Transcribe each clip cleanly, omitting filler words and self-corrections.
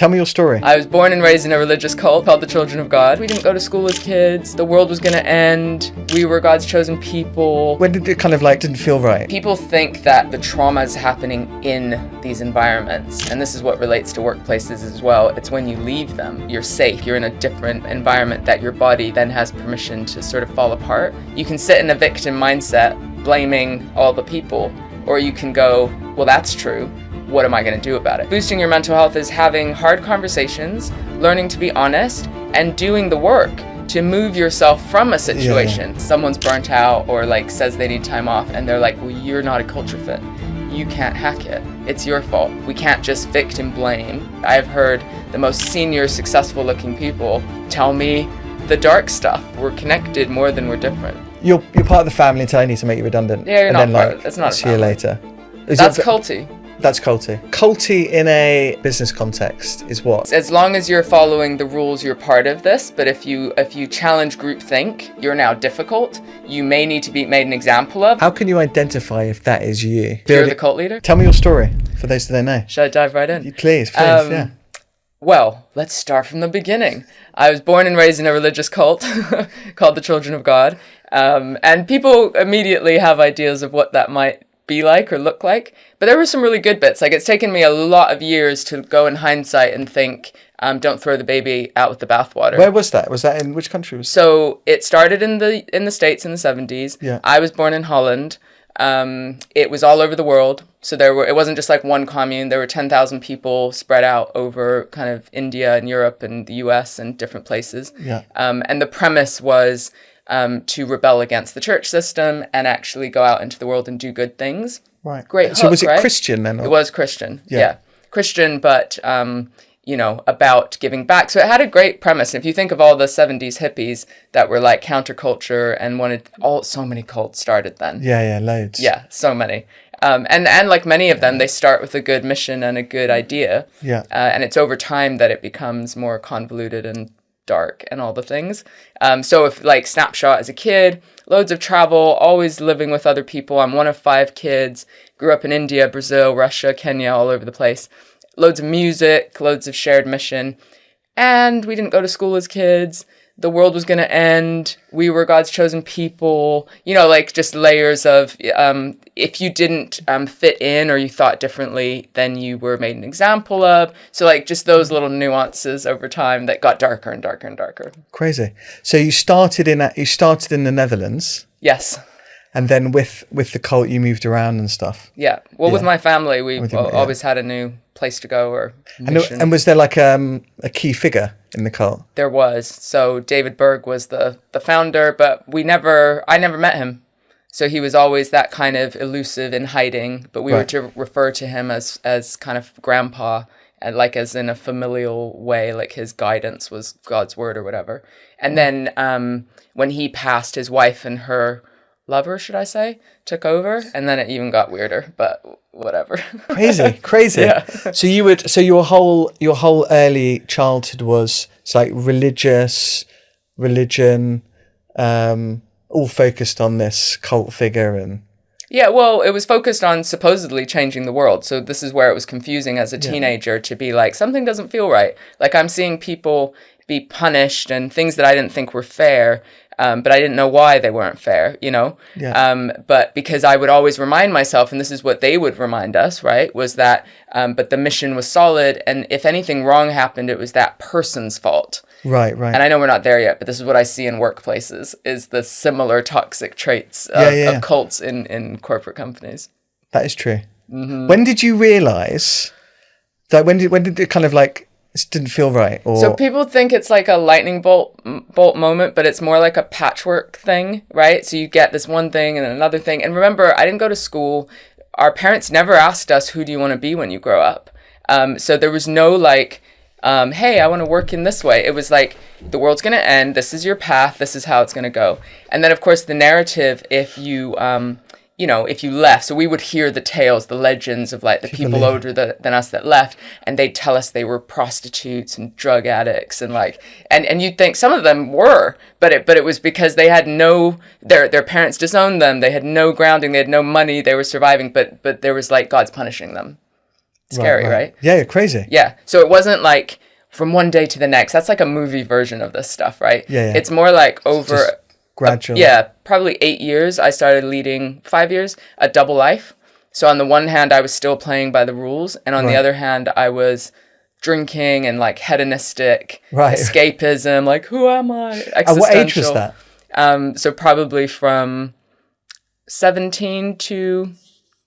Tell me your story. I was born and raised in a religious cult called the Children of God. We didn't go to school as kids. The world was going to end. We were God's chosen people. When did it didn't feel right? People think that the trauma is happening in these environments, and this is what relates to workplaces as well. It's when you leave them, you're safe. You're in a different environment that your body then has permission to sort of fall apart. You can sit in a victim mindset, blaming all the people, or you can go, well, that's true. What am I going to do about it? Boosting your mental health is having hard conversations, learning to be honest, and doing the work to move yourself from a situation. Someone's burnt out or says they need time off, and they're like, well, you're not a culture fit. You can't hack it. It's your fault. We can't just victim blame. I've heard the most senior, successful looking people tell me the dark stuff. We're connected more than we're different. You're part of the family until I need to make you redundant. Yeah, you're not part of it. It's not a see you later. That's culty. That's culty. Culty in a business context is what? As long as you're following the rules, you're part of this. But if you challenge groupthink, you're now difficult. You may need to be made an example of. How can you identify if that is you? You're the cult leader? Tell me your story for those that don't know. Should I dive right in? Please, yeah. Well, let's start from the beginning. I was born and raised in a religious cult called the Children of God. And people immediately have ideas of what that might be like or look like. But there were some really good bits. It's taken me a lot of years to go in hindsight and think, don't throw the baby out with the bathwater. Where was that? Was that in which country? So it started in the States in the 70s. Yeah. I was born in Holland. It was all over the world. So it wasn't just one commune. There were 10,000 people spread out over kind of India and Europe and the US and different places. Yeah. And the premise was to rebel against the church system and actually go out into the world and do good things. Right. Great hook, so was it right? Christian then? Or? It was Christian. Yeah. Christian, but, about giving back. So it had a great premise. If you think of all the 70s hippies that were counterculture and so many cults started then. Yeah, loads. Yeah, so many. And like many of them, they start with a good mission and a good idea. Yeah. And it's over time that it becomes more convoluted and dark and all the things. So if snapshot as a kid, loads of travel, always living with other people. I'm one of 5 kids, grew up in India, Brazil, Russia, Kenya, all over the place. Loads of music, loads of shared mission. And we didn't go to school as kids. The world was going to end. We were God's chosen people. Just layers of, if you didn't fit in or you thought differently, then you were made an example of. So just those little nuances over time that got darker and darker and darker. Crazy. So you started in the Netherlands. Yes. And then with the cult, you moved around and stuff. Yeah. Well, with my family, we always had a new place to go or mission. And was there a key figure in the cult? There was. So David Berg was the founder, but I never met him. So he was always that kind of elusive in hiding, but we were to refer to him as kind of grandpa, and as in a familial way, his guidance was God's word or whatever. And then when he passed, his wife and her lover, should I say, took over, and then it even got weirder, but whatever. Crazy. Yeah. So your whole early childhood was religious, religion, all focused on this cult figure and. Yeah, well, it was focused on supposedly changing the world. So this is where it was confusing as a teenager to be something doesn't feel right. I'm seeing people be punished and things that I didn't think were fair. But I didn't know why they weren't fair, Yeah. But because I would always remind myself, and this is what they would remind us, right, was that, but the mission was solid. And if anything wrong happened, it was that person's fault. Right. And I know we're not there yet, but this is what I see in workplaces, is the similar toxic traits of cults in corporate companies. That is true. Mm-hmm. When did you realize that, when did it kind of this didn't feel right? Or... So people think it's a lightning bolt moment, but it's more like a patchwork thing, right? So you get this one thing and then another thing. And remember, I didn't go to school. Our parents never asked us, who do you want to be when you grow up? So there was no hey, I want to work in this way. It was the world's going to end. This is your path. This is how it's going to go. And then, of course, the narrative, if you if you left, so we would hear the tales, the legends of the people older than us that left, and they'd tell us they were prostitutes and drug addicts and and you'd think some of them were, but it was because they had their parents disowned them, they had no grounding, they had no money, they were surviving, but there was God's punishing them. Scary, right? Yeah, crazy. Yeah. So it wasn't like from one day to the next. That's like a movie version of this stuff, right? Yeah. It's more like over just gradual. Probably 8 years. I started leading 5 years, a double life. So on the one hand, I was still playing by the rules, and on the other hand, I was drinking and like hedonistic, escapism, like who am I? Existential. At what age was that? So probably from 17 to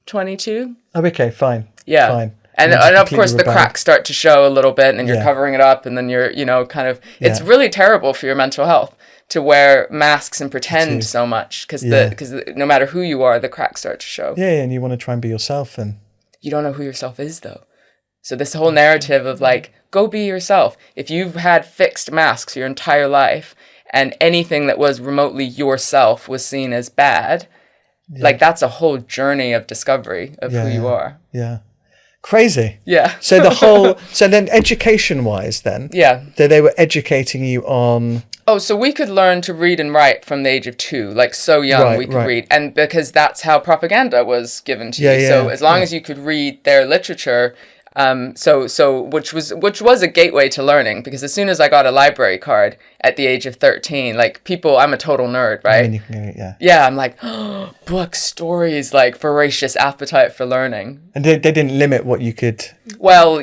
22. Oh, okay, fine. Yeah. Fine. And of course the cracks start to show a little bit, and you're covering it up, and then you're, kind of, it's really terrible for your mental health to wear masks and pretend so much, because no matter who you are, the cracks start to show. Yeah, and you want to try and be yourself, and you don't know who yourself is though. So this whole narrative of like, go be yourself. If you've had fixed masks your entire life, and anything that was remotely yourself was seen as bad, like that's a whole journey of discovery of who you are. Yeah. Crazy. Yeah. So so then education-wise then, they were educating you on... Oh, so we could learn to read and write from the age of 2, like so young we could read. And because that's how propaganda was given to you. So as long as you could read their literature, which was a gateway to learning, because as soon as I got a library card at the age of 13, like I'm a total nerd, right? I'm like, books, stories, like voracious appetite for learning. And they didn't limit what you could... Well,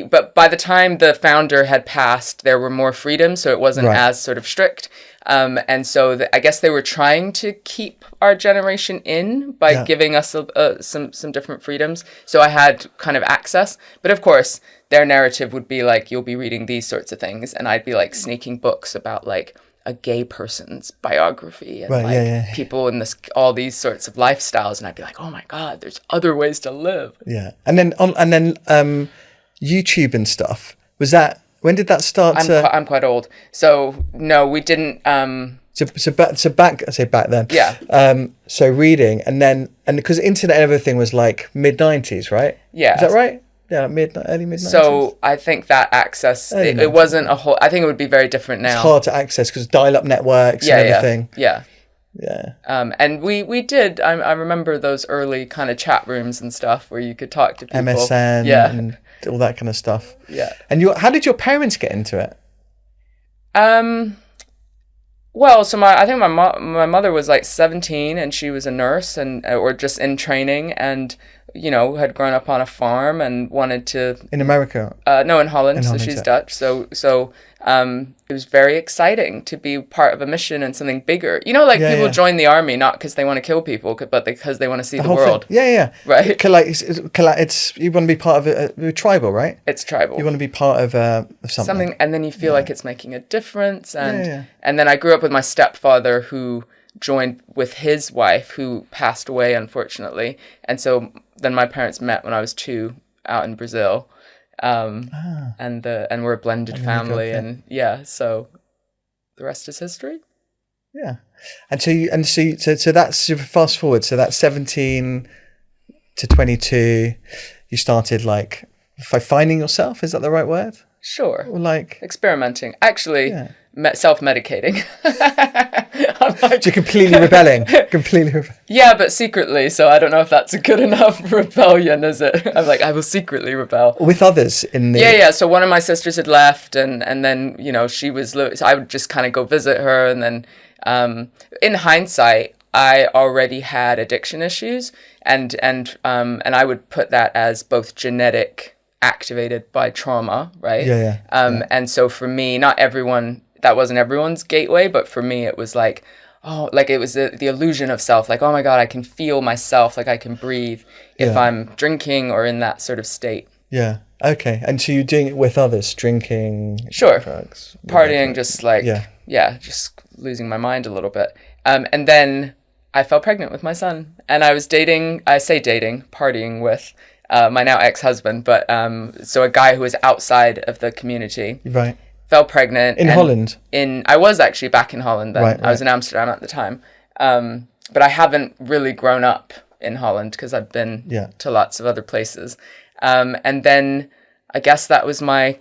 but by the time the founder had passed, there were more freedoms, so it wasn't as sort of strict. And so I guess they were trying to keep our generation in by giving us some different freedoms. So I had kind of access. But of course, their narrative would be like, you'll be reading these sorts of things. And I'd be like sneaking books about like a gay person's biography and people in all these sorts of lifestyles. And I'd be like, oh my God, there's other ways to live. Yeah. And then YouTube and stuff, when did that start? I'm quite old. So no, we didn't. So back then. Yeah. So reading, and because internet and everything was like mid-90s, right? Yeah. Is that right? Yeah, early mid-90s. So I think that access, it wasn't a whole. I think it would be very different now. It's hard to access because dial-up networks and everything. Yeah. Yeah. And we did. I remember those early kind of chat rooms and stuff where you could talk to people. MSN. And all that kind of stuff. Yeah. And how did your parents get into it? Well, so I think my mother was like 17, and she was a nurse or just in training, and had grown up on a farm and wanted to... In America? No, in Holland. So she's Dutch. So it was very exciting to be part of a mission and something bigger. People join the army not because they want to kill people, but because they want to see the world. Thing. Yeah. Right? It's you want to be part of a tribal, right? It's tribal. You want to be part of something. And then you feel like it's making a difference. And then I grew up with my stepfather, who joined with his wife, who passed away, unfortunately. And so then my parents met when I was 2 out in Brazil. And we're a blended family, and so the rest is history. Yeah. So that's fast forward. So that's 17 to 22. You started like finding yourself. Is that the right word? Sure. Or like experimenting. Actually, self-medicating. So you're completely rebelling. Yeah, but secretly. So I don't know if that's a good enough rebellion, is it? I'm like, I will secretly rebel. With others in the... Yeah. So one of my sisters had left, and then, she was... So I would just kind of go visit her, and then in hindsight, I already had addiction issues, and I would put that as both genetic, activated by trauma, right? And so for me, not everyone... That wasn't everyone's gateway, but for me, it was like, it was the illusion of self. Like, oh my God, I can feel myself, like I can breathe if I'm drinking or in that sort of state. Yeah. Okay. And so you're doing it with others, drinking, sure, drugs, partying, just like, just losing my mind a little bit. And then I fell pregnant with my son, and I was partying with my now ex-husband, but so a guy who was outside of the community. Right. Fell pregnant in Holland. I was actually back in Holland then. Right. I was in Amsterdam at the time, but I haven't really grown up in Holland because I've been to lots of other places. And then I guess that was my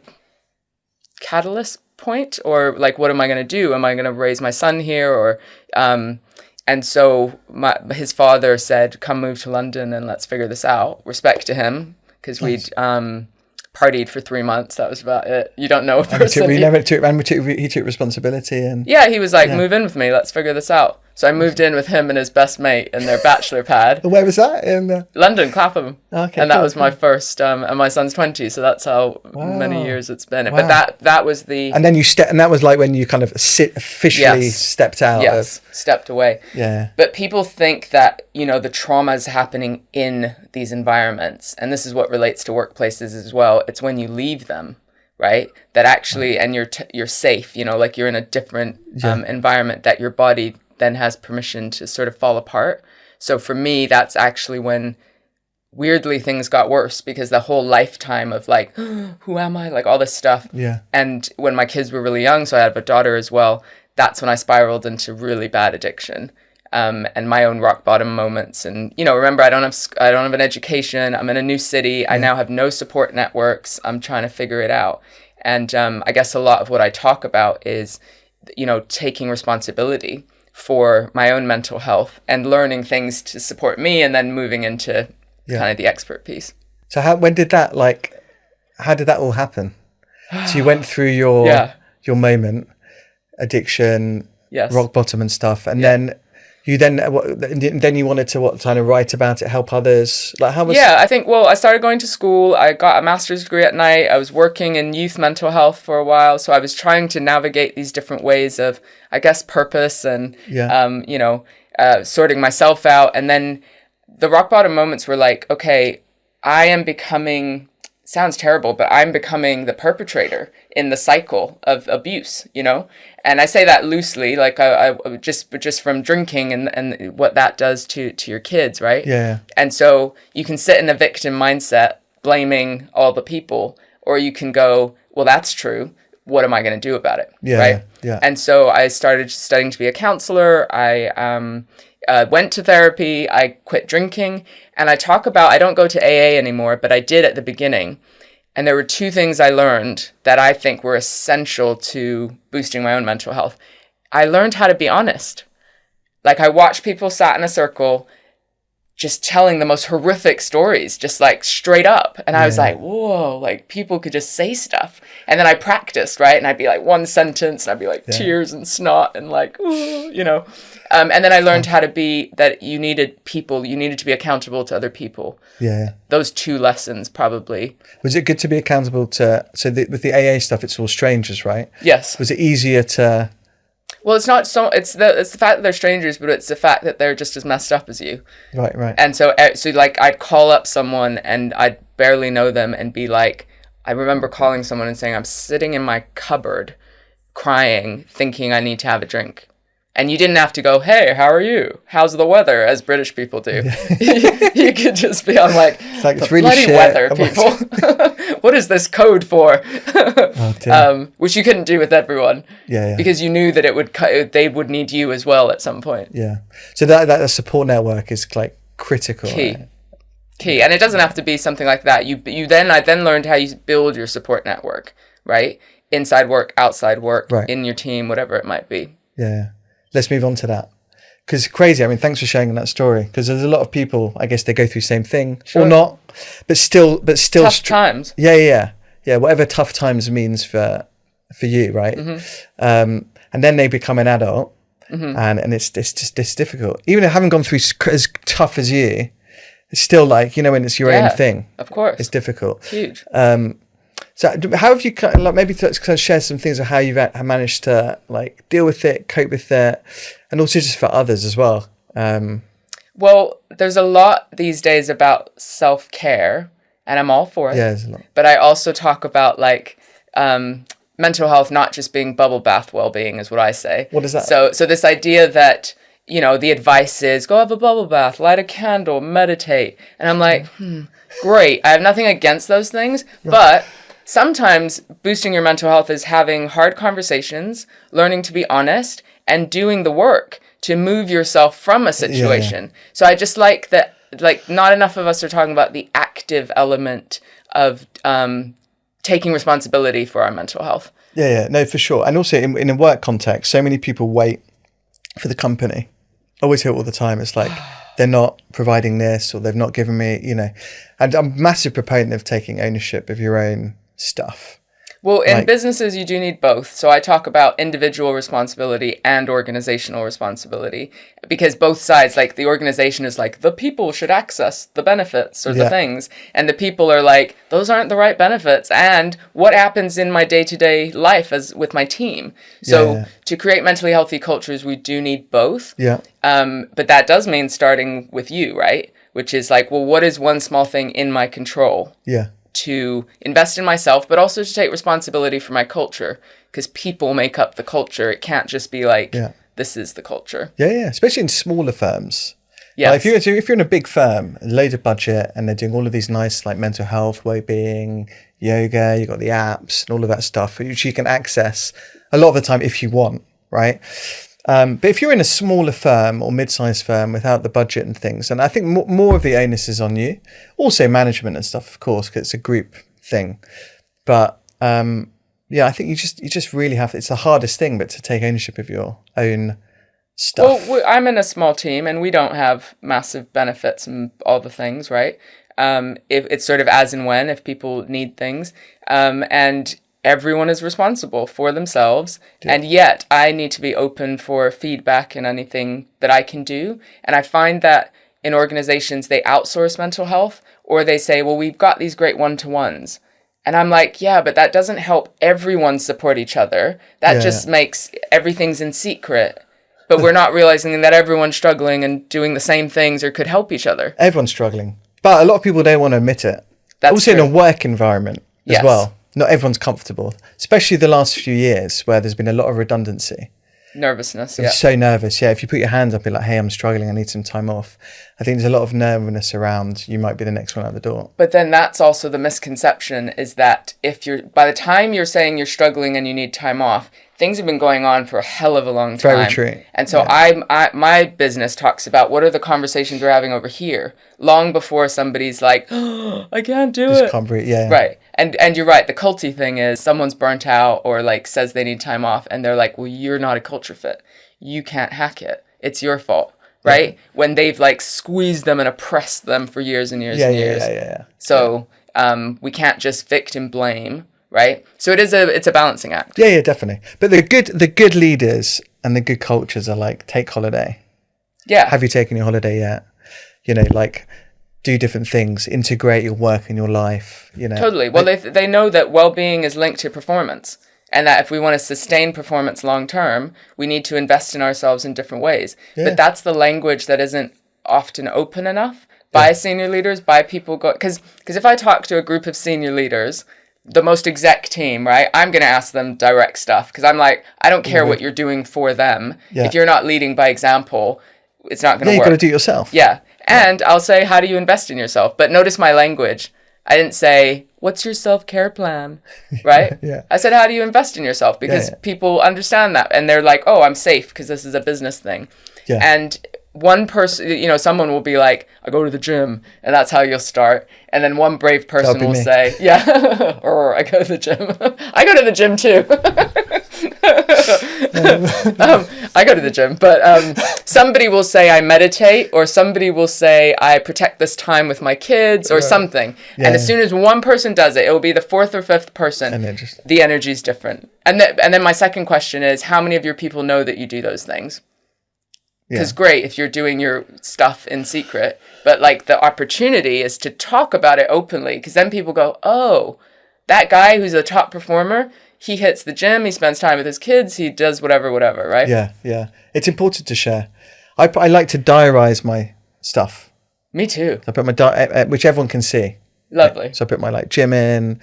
catalyst point, or like, what am I going to do? Am I going to raise my son here, or? And so his father said, "Come move to London and let's figure this out." Respect to him. because we'd partied for 3 months. That was about it. You don't know a person. He took responsibility, and yeah, he was like, move in with me, let's figure this out. So I moved in with him and his best mate in their bachelor pad. Where was that? In London, Clapham. Okay, and that was my first, and my son's 20, so that's how many years it's been. Wow. But that was the... And then and that was like when you kind of officially stepped out. Yes, stepped away. Yeah. But people think that, the trauma is happening in these environments. And this is what relates to workplaces as well. It's when you leave them, right? That actually, and you're safe, like you're in a different environment, that your body then has permission to sort of fall apart. So for me, that's actually when weirdly things got worse, because the whole lifetime of like, who am I? Like all this stuff. Yeah. And when my kids were really young, so I have a daughter as well, that's when I spiraled into really bad addiction. And my own rock bottom moments. And, remember, I don't have an education. I'm in a new city. I now have no support networks. I'm trying to figure it out. And I guess a lot of what I talk about is, taking responsibility for my own mental health and learning things to support me, and then moving into kind of the expert piece. So how did that all happen? So you went through your moment, addiction, rock bottom and stuff, and then you wanted to kind of write about it, help others. Like how was? Yeah, I think. Well, I started going to school. I got a master's degree at night. I was working in youth mental health for a while, so I was trying to navigate these different ways of, I guess, purpose and sorting myself out. And then the rock bottom moments were like, okay, I am becoming. Sounds terrible, but I'm becoming the perpetrator in the cycle of abuse, And I say that loosely, like I just from drinking and what that does to your kids, right? Yeah. And so you can sit in a victim mindset, blaming all the people, or you can go, well, that's true. What am I going to do about it? Yeah. Right. Yeah. And so I started studying to be a counselor. I went to therapy. I quit drinking. And I don't go to AA anymore, but I did at the beginning. And there were two things I learned that I think were essential to boosting my own mental health. I learned how to be honest. Like I watched people sat in a circle just telling the most horrific stories, just like straight up. And I was like, whoa, like people could just say stuff. And then I practiced, right? And I'd be like one sentence and I'd be like tears and snot and like, ooh, and then I learned how to be that you needed to be accountable to other people. Yeah. Those two lessons probably. Was it good to be accountable to, with the AA stuff, it's all strangers, right? Yes. Was it easier to... Well, it's not so. It's the fact that they're strangers, but it's the fact that they're just as messed up as you. Right. And so like I'd call up someone and I'd barely know them and be like, I remember calling someone and saying, I'm sitting in my cupboard, crying, thinking I need to have a drink. And you didn't have to go, hey, how are you? How's the weather? As British people do. You could just be on like it's really bloody weather, people. What is this code for? Which you couldn't do with everyone. Yeah. Because you knew that they would need you as well at some point. Yeah. So that support network is like critical. Key. Right? Key. And it doesn't have to be something like that. I then learned how you build your support network, right? Inside work, outside work, in your team, whatever it might be. Yeah. Let's move on to that. Because crazy. I mean, thanks for sharing that story. Because there's a lot of people, I guess they go through the same thing or not, but still tough times. Yeah. Whatever tough times means for you, right? Mm-hmm. And then they become an adult, and it's difficult. Even if I haven't gone through as tough as you, it's still like when it's your own thing. Of course, it's difficult. Huge. So how have you maybe kind of share some things of how you've managed to like deal with it, cope with it, and also just for others as well? Well, there's a lot these days about self-care, and I'm all for it. Yeah, there's a lot. But I also talk about like mental health not just being bubble bath well-being is what I say. What is that? So this idea that the advice is go have a bubble bath, light a candle, meditate, and I'm like, great. I have nothing against those things, but sometimes boosting your mental health is having hard conversations, learning to be honest, and doing the work to move yourself from a situation. Yeah. So I just like that, like not enough of us are talking about the active element of taking responsibility for our mental health. Yeah, no, for sure. And also in a work context, so many people wait for the company. I always hear it all the time. It's like they're not providing this, or they've not given me, and I'm a massive proponent of taking ownership of your own stuff. Well, in businesses, you do need both. So I talk about individual responsibility and organizational responsibility, because both sides, like the organization is like, the people should access the benefits or the things. And the people are like, those aren't the right benefits. And what happens in my day-to-day life as with my team? So to create mentally healthy cultures, we do need both. Yeah. But that does mean starting with you, right? Which is like, well, what is one small thing in my control? Yeah. To invest in myself, but also to take responsibility for my culture, because people make up the culture. It can't just be like, this is the culture. Yeah. Especially in smaller firms. Yeah. Like if you're in a big firm, a load of budget, and they're doing all of these nice like mental health, well-being, yoga, you've got the apps and all of that stuff, which you can access a lot of the time if you want, right? But if you're in a smaller firm or mid-sized firm without the budget and things, and I think more of the onus is on you, also management and stuff, of course, because it's a group thing. But I think you just really have, it's the hardest thing, but to take ownership of your own stuff. Well, I'm in a small team and we don't have massive benefits and all the things, right? If it's sort of as and when, if people need things. And everyone is responsible for themselves. Yeah. And yet I need to be open for feedback and anything that I can do. And I find that in organizations, they outsource mental health, or they say, well, we've got these great one-to-ones. And I'm like, yeah, but that doesn't help everyone support each other. That just makes everything's in secret. But we're not realizing that everyone's struggling and doing the same things or could help each other. Everyone's struggling. But a lot of people don't want to admit it. That's also true. In a work environment as well. Not everyone's comfortable, especially the last few years where there's been a lot of redundancy. Nervousness, I'm so nervous. Yeah, if you put your hand up, you're like, hey, I'm struggling, I need some time off. I think there's a lot of nervousness around, you might be the next one out the door. But then that's also the misconception, is that by the time you're saying you're struggling and you need time off, things have been going on for a hell of a long time. Very true. And so my business talks about what are the conversations we're having over here, long before somebody's like, oh, I can't do it. Can't breathe. Yeah. Right. And you're right. The culty thing is someone's burnt out or like says they need time off, and they're like, well, you're not a culture fit. You can't hack it. It's your fault. Right? Yeah. When they've like squeezed them and oppressed them for years and years and years. Yeah. So we can't just victim blame. Right. So it's a balancing act. Yeah, definitely. But the good leaders and the good cultures are like, take holiday. Yeah. Have you taken your holiday yet? Like do different things, integrate your work and your life, Totally. Well, they know that well-being is linked to performance, and that if we want to sustain performance long term, we need to invest in ourselves in different ways. Yeah. But that's the language that isn't often open enough by senior leaders, by people because if I talk to a group of senior leaders, the most exec team, right, I'm going to ask them direct stuff, because I'm like, I don't care what you're doing for them. Yeah. If you're not leading by example, it's not going to work. You've got to do it yourself. Yeah. And I'll say, how do you invest in yourself? But notice my language. I didn't say, what's your self-care plan? Right? Yeah. I said, how do you invest in yourself? Because people understand that. And they're like, oh, I'm safe because this is a business thing. Yeah. And one person, someone will be like, I go to the gym, and that's how you'll start. And then one brave person will say, yeah, or I go to the gym. I go to the gym too. I go to the gym, but somebody will say I meditate, or somebody will say I protect this time with my kids, or something. Yeah, and as soon as one person does it, it will be the fourth or fifth person. And the energy is different. And then my second question is, how many of your people know that you do those things? Because great if you're doing your stuff in secret, but like the opportunity is to talk about it openly, because then people go, oh, that guy who's a top performer, he hits the gym, he spends time with his kids, he does whatever, right? Yeah. It's important to share. I like to diarize my stuff. Me too. I put my which everyone can see. Lovely. So I put my gym in,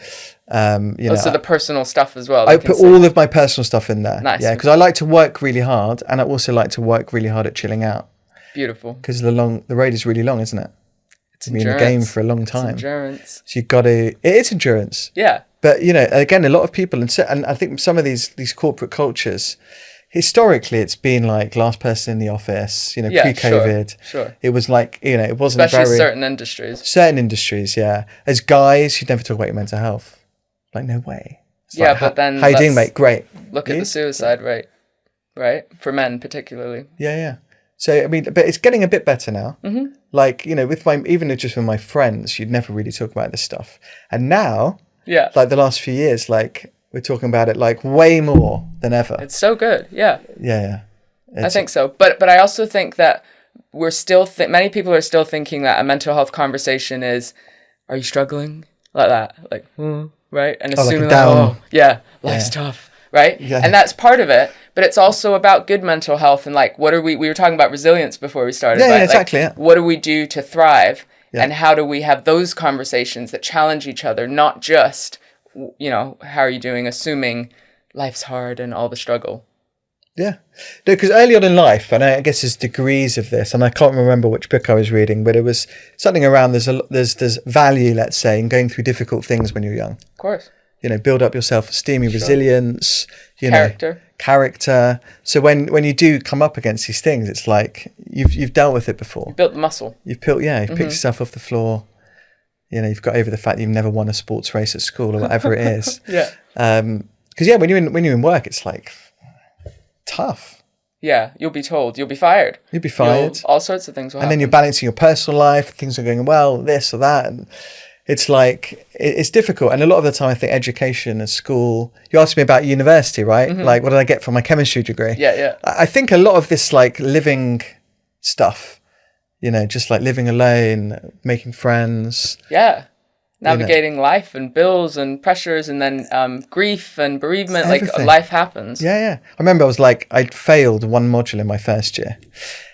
so the personal stuff as well. I put all of my personal stuff in there. Nice. Yeah, because I like to work really hard, and I also like to work really hard at chilling out. Beautiful. Because the road is really long, isn't it? It's in the game for a long time. It's endurance. So it is endurance. Yeah. But again, a lot of people, and I think some of these corporate cultures, historically, it's been like last person in the office, pre-COVID. Sure. It was like, it wasn't especially certain industries. Certain industries, yeah. As guys, you'd never talk about your mental health. Like, no way. It's but then how you doing, mate? Great. Look at the suicide rate, right? For men particularly. Yeah. So, I mean, but it's getting a bit better now. Mm-hmm. Like, you know, even just with my friends, you'd never really talk about this stuff. And now, like the last few years, like we're talking about it like way more than ever. It's so good. Yeah. Yeah. I think so. But I also think that we're still, many people are still thinking that a mental health conversation is, are you struggling? Like that. Like, right? And assuming life's tough. Right? Yeah. And that's part of it. But it's also about good mental health and like, we were talking about resilience before we started. Yeah, right? Exactly. Like, what do we do to thrive? Yeah. And how do we have those conversations that challenge each other, not just, you know, how are you doing, assuming life's hard and all the struggle. Yeah. No, because early on in life, and I guess there's degrees of this, and I can't remember which book I was reading, but it was something around there's value, let's say, in going through difficult things when you're young. Of course. You know, build up your self-esteem, your resilience, character. So when you do come up against these things, it's like you've dealt with it before. You built the muscle. You've picked yourself off the floor. You know, you've got over the fact that you've never won a sports race at school or whatever it is. Yeah. Because when you're in work, it's like tough. Yeah, you'll be told. You'll be fired. All sorts of things will happen. And then you're balancing your personal life. Things are going well, this or that. And it's like, it's difficult. And a lot of the time, I think education and school, you asked me about university, right? Mm-hmm. Like, what did I get from my chemistry degree? Yeah. I think a lot of this, like, living stuff, you know, just like living alone, making friends. Yeah. Navigating life and bills and pressures and then grief and bereavement. Everything. Like, life happens. Yeah. I remember I'd failed one module in my first year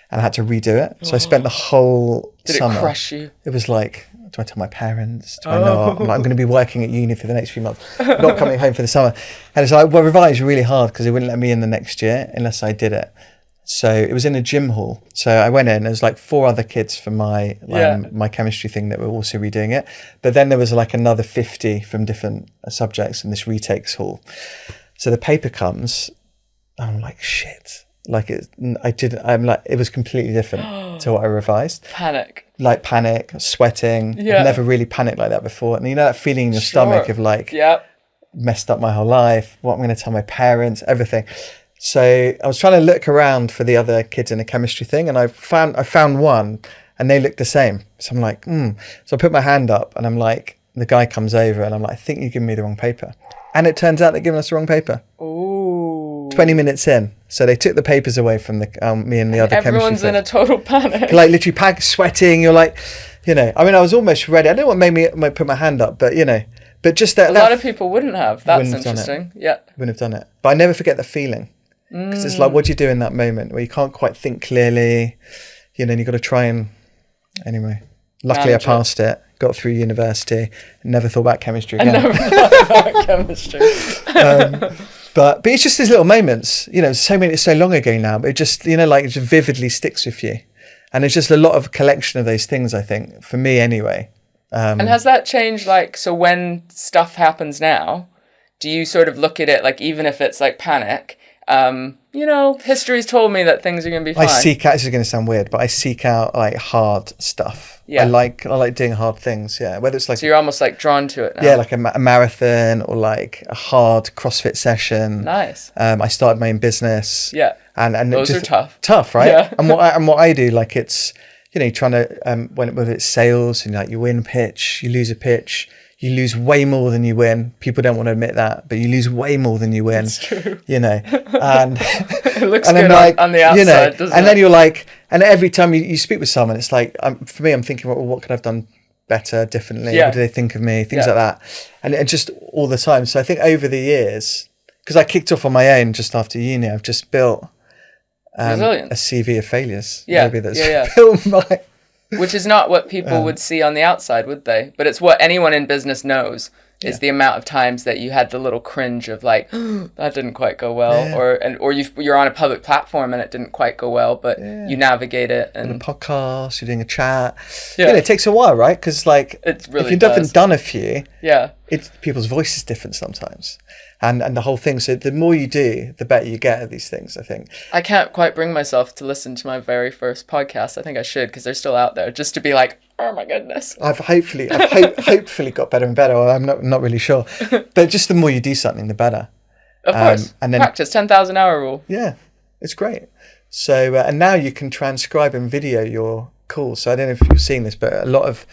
and I had to redo it. So I spent the whole summer. Did it crush you? It was like, do I tell my parents? Do I not? I'm going to be working at uni for the next few months, not coming home for the summer. And it's like, well, revise really hard because they wouldn't let me in the next year unless I did it. So it was in a gym hall. So I went in, there was like 4 other kids from my chemistry thing that were also redoing it. But then there was like another 50 from different subjects in this retakes hall. So the paper comes, and I'm like, shit. Like it was completely different to what I revised. Panic, sweating. I've never really panicked like that before. And you know that feeling in your stomach of like, messed up my whole life. What I'm going to tell my parents, everything. So I was trying to look around for the other kids in the chemistry thing, and I found one, and they looked the same. So I'm like, So I put my hand up, and I'm like, the guy comes over, and I'm like, I think you've given me the wrong paper. And it turns out they'd given us the wrong paper. Ooh. 20 minutes in. So they took the papers away from me and the other chemistry Everyone's in a total panic. Like literally sweating. You're like, you know, I mean, I was almost ready. I don't know what made me put my hand up, but you know, but just that. A lot of people wouldn't have. That's interesting. Yeah. Wouldn't have done it. But I never forget the feeling. Because it's like, what do you do in that moment where you can't quite think clearly, you know, and you've got to try and, anyway. Luckily I passed it, got through university, never thought about chemistry again. I never thought about chemistry. But it's just these little moments, you know, it's so long ago now, but it just, you know, like it just vividly sticks with you. And it's just a lot of collection of those things, I think, for me anyway. And has that changed, like, so when stuff happens now, do you sort of look at it, like, even if it's like panic, you know, history's told me that things are going to be fine. This is going to sound weird, but I seek out like hard stuff. Yeah. I like doing hard things. Yeah. Whether it's like, so you're almost like drawn to it now. Yeah. Like a marathon or like a hard CrossFit session. Nice. I started my own business. Yeah. And those are tough. Tough, right? Yeah. and what I do, like it's, you know, trying to, whether it's sales and like you win pitch, you lose a pitch, you lose way more than you win. People don't want to admit that, but you lose way more than you win. It's true. You know, and it looks good like, on the outside, you know, doesn't and it? then you're like, and every time you speak with someone, it's like, for me, I'm thinking, well, what could I have done better, differently? What do they think of me? Things like that. And just all the time. So I think over the years, because I kicked off on my own just after uni, I've just built a CV of failures. Yeah. Maybe that's built my... Which is not what people would see on the outside, would they? But it's what anyone in business knows is the amount of times that you had the little cringe of like, oh, that didn't quite go well, or you're on a public platform and it didn't quite go well, but you navigate it. And a podcast, you're doing a chat. Yeah, you know, it takes a while, right? Because like, it really if you haven't done a few, people's voice is different sometimes. And the whole thing. So the more you do, the better you get at these things, I think. I can't quite bring myself to listen to my very first podcast. I think I should, because they're still out there, just to be like, oh my goodness. I've hopefully got better and better. Well, I'm not really sure. But just the more you do something, the better. Of course. And then practice, 10,000 hour rule. Yeah, it's great. So, and now you can transcribe and video your calls. So I don't know if you've seen this, but a lot of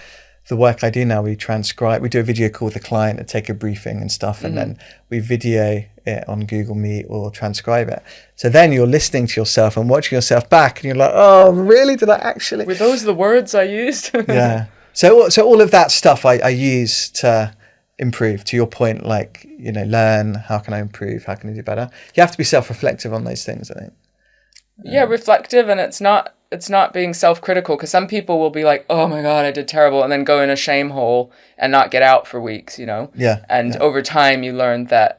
the work I do now, we do a video call with the client and take a briefing and stuff. And then we video it on Google Meet or transcribe it. So then you're listening to yourself and watching yourself back and you're like, oh, really? Did I actually? Were those the words I used? Yeah. So all of that stuff I use to improve, to your point, like, learn, how can I improve? How can I do better? You have to be self-reflective on those things, I think. Yeah, reflective, and it's not being self-critical, because some people will be like, oh my God, I did terrible, and then go in a shame hole and not get out for weeks, Yeah. And over time you learn that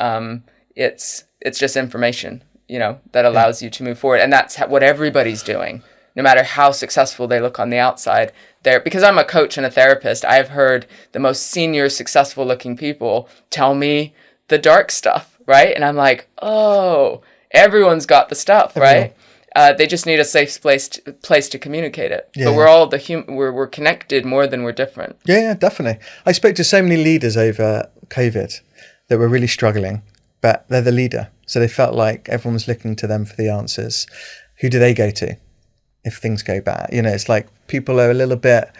it's just information, that allows you to move forward. And that's what everybody's doing, no matter how successful they look on the outside. Because I'm a coach and a therapist, I've heard the most senior, successful looking people tell me the dark stuff, right? And I'm like, oh, everyone's got the stuff, right? They just need a safe place to communicate it. Yeah. But we're all we're connected more than we're different. Yeah, definitely. I spoke to so many leaders over COVID that were really struggling, but they're the leader. So they felt like everyone was looking to them for the answers. Who do they go to if things go bad? It's like people are a little bit,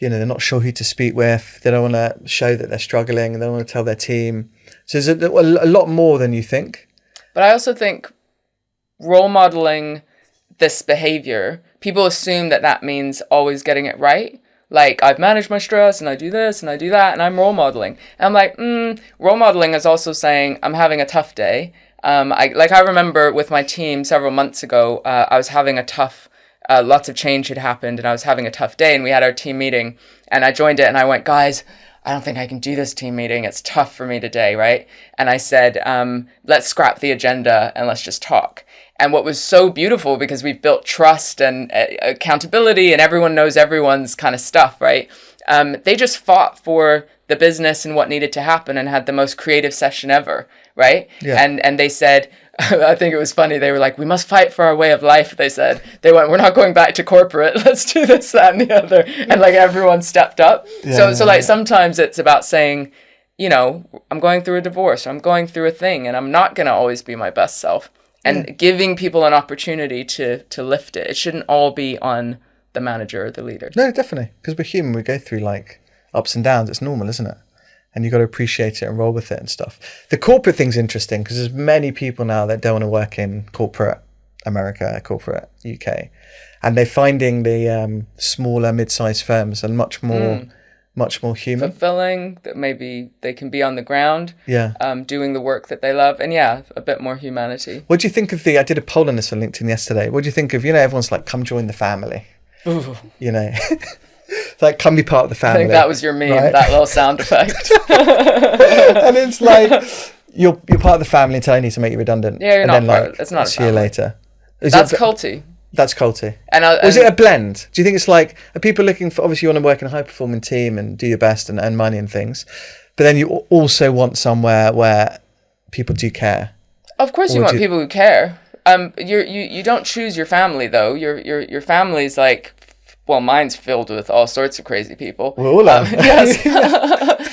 they're not sure who to speak with. They don't want to show that they're struggling. They don't want to tell their team. So there's a lot more than you think. But I also think role modeling this behavior, people assume that means always getting it right. Like, I've managed my stress and I do this and I do that and I'm role modeling. And I'm like, role modeling is also saying I'm having a tough day. I remember with my team several months ago, I was having a tough, lots of change had happened and I was having a tough day, and we had our team meeting and I joined it and I went, guys, I don't think I can do this team meeting. It's tough for me today, right? And I said, let's scrap the agenda and let's just talk. And what was so beautiful, because we've built trust and accountability and everyone knows everyone's kind of stuff, right? They just fought for the business and what needed to happen and had the most creative session ever, right? Yeah. And they said, I think it was funny, they were like, we must fight for our way of life, they said. They went, we're not going back to corporate, let's do this, that, and the other. And everyone stepped up. So sometimes it's about saying, I'm going through a divorce, or I'm going through a thing, and I'm not going to always be my best self. And giving people an opportunity to lift it. It shouldn't all be on the manager or the leader. No, definitely. Because we're human. We go through ups and downs. It's normal, isn't it? And you've got to appreciate it and roll with it and stuff. The corporate thing's interesting because there's many people now that don't want to work in corporate America, corporate UK. And they're finding the smaller, mid-sized firms are much more human, fulfilling, that maybe they can be on the ground, doing the work that they love, and a bit more humanity. What do you think of I did a poll on this on LinkedIn yesterday. What do you think of, everyone's like, come join the family. Ooh. Like, come be part of the family. I think that was your meme, right? That little sound effect. And it's like, you're part of the family until I need to make you redundant. Yeah, you're not part. It's not. See you later. That's culty. That's culty. And was it a blend? Do you think it's like, are people looking for, obviously you want to work in a high performing team and do your best and earn money and things, but then you also want somewhere where people do care? Of course you want people who care. You don't choose your family though. Your family's like, well, mine's filled with all sorts of crazy people. Yes.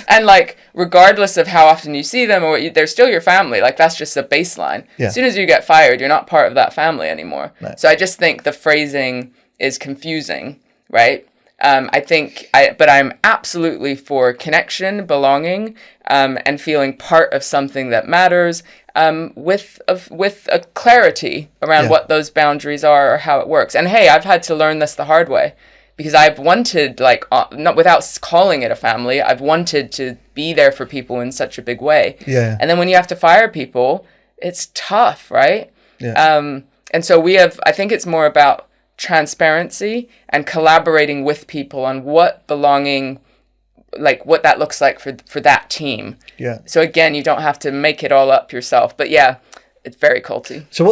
And regardless of how often you see them, they're still your family. That's just the baseline. Yeah. As soon as you get fired, you're not part of that family anymore. No. So I just think the phrasing is confusing, right? But I'm absolutely for connection, belonging, and feeling part of something that matters, with a clarity around what those boundaries are or how it works. And hey, I've had to learn this the hard way, because I've wanted, not without calling it a family, I've wanted to be there for people in such a big way. Yeah. And then when you have to fire people, it's tough, right? Yeah. And so I think it's more about transparency and collaborating with people on what belonging, what that looks like for that team. Yeah. So again, you don't have to make it all up yourself, but it's very culty. So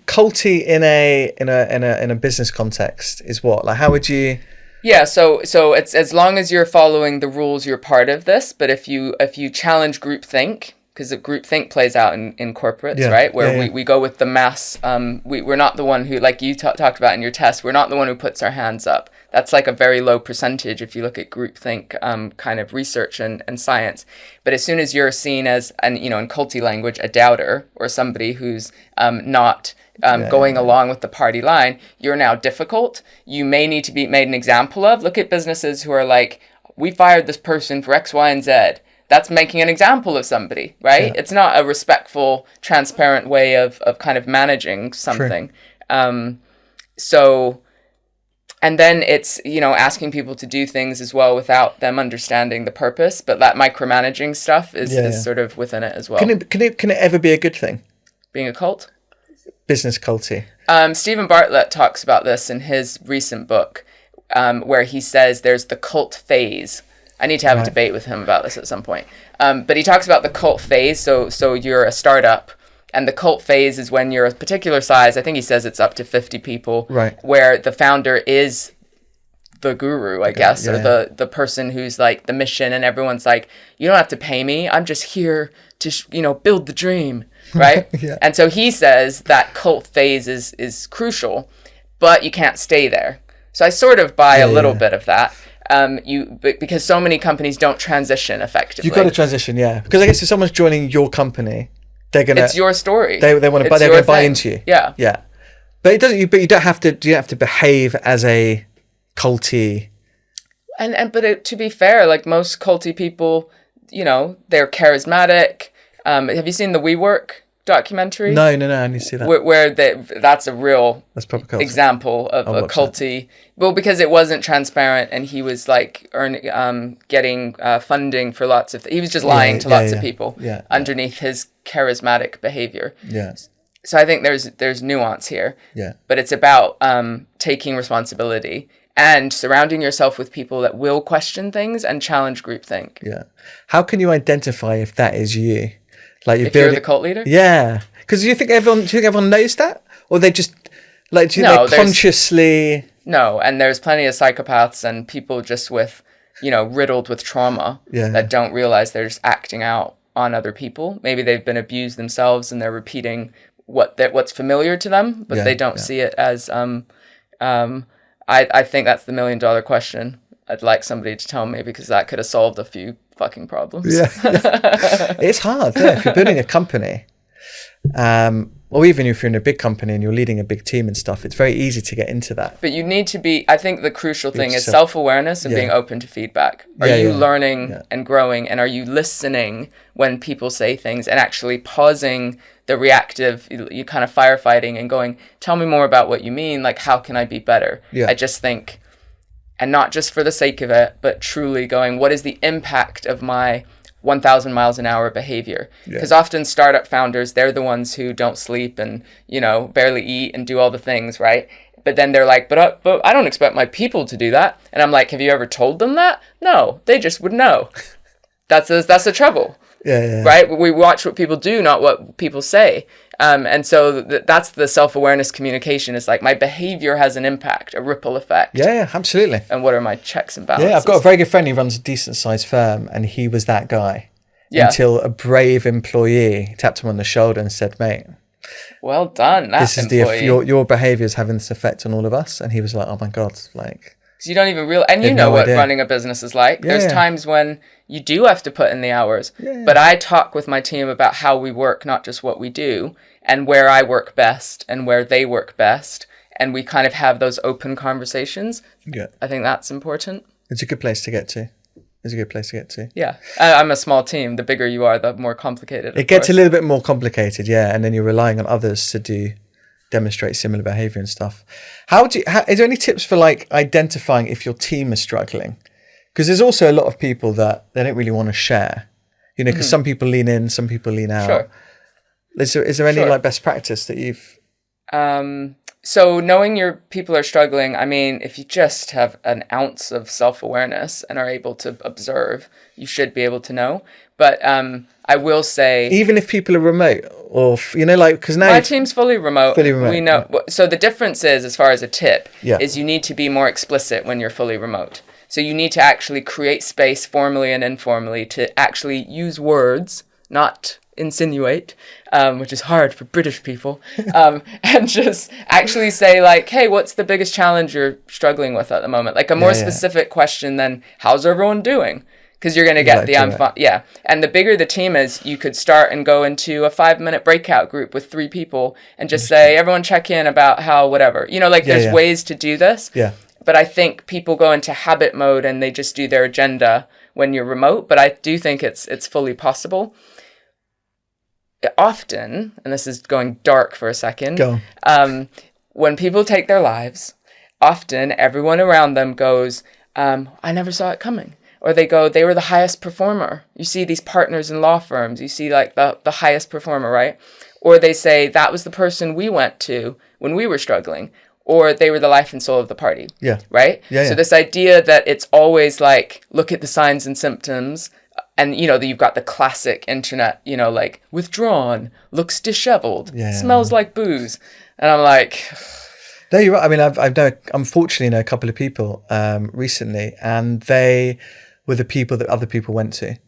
culty in a business context is what? How would you? Yeah, so it's as long as you're following the rules, you're part of this. But if you challenge groupthink, because the groupthink plays out in corporates, right? Where we go with the mass. We're not the one who, like you talked about in your test, we're not the one who puts our hands up. That's like a very low percentage if you look at groupthink kind of research and science. But as soon as you're seen as, in culty language, a doubter, or somebody who's not going along with the party line, you're now difficult. You may need to be made an example of. Look at businesses who are like, we fired this person for X, Y, and Z. That's making an example of somebody, right? Yeah. It's not a respectful, transparent way of kind of managing something. And then it's, asking people to do things as well without them understanding the purpose. But that micromanaging stuff is sort of within it as well. Can it ever be a good thing? Being a cult? Business culty. Stephen Bartlett talks about this in his recent book, where he says there's the cult phase. I need to have a debate with him about this at some point. But he talks about the cult phase. So you're a startup, and the cult phase is when you're a particular size. I think he says it's up to 50 people, where the founder is the guru, I guess, or the person who's like the mission, and everyone's like, you don't have to pay me. I'm just here to, build the dream, right? And so he says that cult phase is crucial, but you can't stay there. So I sort of buy a little bit of that. Because so many companies don't transition effectively. You've got to transition, because I guess if someone's joining your company, they're gonna. It's your story. They want to buy. They're going to buy into you. Yeah. But it doesn't. But you don't have to. You have to behave as a culty. But to be fair, like most culty people, they're charismatic. Have you seen the WeWork documentary? No, I need to see that. Where that's a real example of a culty. Well, because it wasn't transparent, and he was like getting funding for lots of. He was just lying to lots of people underneath his charismatic behavior. So I think there's nuance here. But it's about taking responsibility and surrounding yourself with people that will question things and challenge groupthink. How can you identify if that is you? Like you're the cult leader? Because do you think everyone knows that? Or they just, like, do they consciously... No, and there's plenty of psychopaths and people just with, riddled with trauma that don't realize they're just acting out on other people. Maybe they've been abused themselves and they're repeating what's familiar to them, but they don't see it as... I think that's the $1 million question. I'd like somebody to tell me, because that could have solved a few fucking problems. It's hard if you're building a company, or even if you're in a big company and you're leading a big team and stuff, it's very easy to get into that. But you need to be, I think the crucial thing is self-awareness and being open to feedback. Are you learning and growing, and are you listening when people say things and actually pausing the reactive, you kind of firefighting and going, tell me more about what you mean, like how can I be better? I just think, and not just for the sake of it, but truly going, what is the impact of my 1,000 miles an hour behavior? Because often startup founders, they're the ones who don't sleep and, barely eat and do all the things, right? But then they're like, but I don't expect my people to do that. And I'm like, have you ever told them that? No, they just would know. That's the trouble. Right? We watch what people do, not what people say. And so that's the self-awareness communication. It's like my behavior has an impact, a ripple effect. Absolutely. And what are my checks and balances? I've got a very good friend who runs a decent sized firm, and he was that guy until a brave employee tapped him on the shoulder and said, mate, well done. This is your behavior is having this effect on all of us. And he was like, oh my God, like. Because you don't even realize, and you know what running a business is like. There's times when you do have to put in the hours. But I talk with my team about how we work, not just what we do, and where I work best and where they work best. And we kind of have those open conversations. I think that's important. It's a good place to get to. I'm a small team. The bigger you are, the more complicated it gets a little bit more complicated, and then you're relying on others to demonstrate similar behavior and stuff. Is there any tips for like identifying if your team is struggling? Because there's also a lot of people that they don't really want to share, because some people lean in, some people lean out. Is there any like best practice that you've? So knowing your people are struggling, I mean, if you just have an ounce of self-awareness and are able to observe, you should be able to know. But I will say, even if people are remote, or because now my team's fully remote. We know. So the difference is, as far as a tip, is you need to be more explicit when you're fully remote. So you need to actually create space, formally and informally, to actually use words, not insinuate, which is hard for British people, and just actually say like, hey, what's the biggest challenge you're struggling with at the moment? Like a more specific question than how's everyone doing? Because you're going to get the And the bigger the team is, you could start and go into a 5-minute breakout group with 3 people and just say, everyone check in about how whatever. You know, like there's ways to do this. Yeah. But I think people go into habit mode and they just do their agenda when you're remote. But I do think it's fully possible. Often, and this is going dark for a second, when people take their lives, often everyone around them goes, I never saw it coming. Or they go, they were the highest performer. You see these partners in law firms. You see like the highest performer, right? Or they say, that was the person we went to when we were struggling. Or they were the life and soul of the party. Yeah. Right? Yeah, so this idea that it's always like, look at the signs and symptoms. And, you know, you've got the classic internet, you know, like withdrawn, looks disheveled, smells like booze. And I'm like... No, you're right. I mean, unfortunately know a couple of people recently, and they were the people that other people went to.